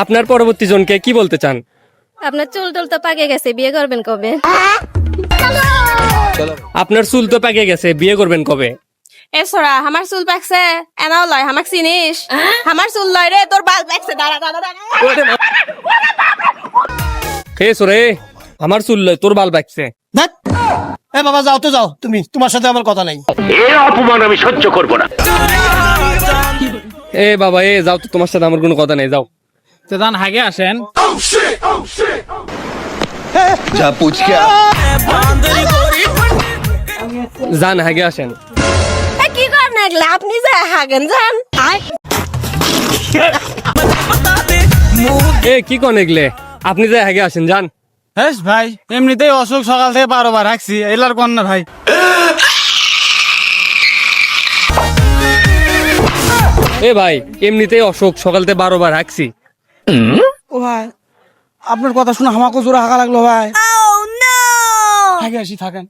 আপনার পরবর্তী জনকে কি বলতে চান? আপনার চুল টুল তো পাকে গেছে, বিয়ে করবেন কবে? আপনার চুল তো পেকে গেছে, বিয়ে করবেন কবে? এ সোরা আমার চুল পাকছে এনাও লয় আমাক চিনিস আমার চুল লয় রে তোর বাল পাকছে দাঁড়া দাঁড়া দাঁড়া হে সোরে, আমার চুল লয়, তোর বাল বাকছে। ধ্যাৎ। এ বাবা যাও তো যাও, তুমি, তোমার সাথে আমার কথা নাই। এ বাবা, এ যাও তো, তোমার সাথে আমার কোনো কথা নেই, যাও। তো দান হাগে আসেন। যান হাগে আসেন। কি করেন এগুলা আপনি যা হাগেন যান এ কি কোন এগলে, আপনি যে হাগে আসেন, যান। হ্যাঁ ভাই, এমনিতেই অসুখ সকাল থেকে 12 বার হাঁকছি, এলার কোন না ভাই। এ ভাই, এমনিতেই অসুখ, সকালতে 12 বার হাঁকছি। ও ভাই, আপনার কথা শুনে আমাকেও জোরে হাঁকা লাগলো ভাই। হাগে আসি, থাকেন।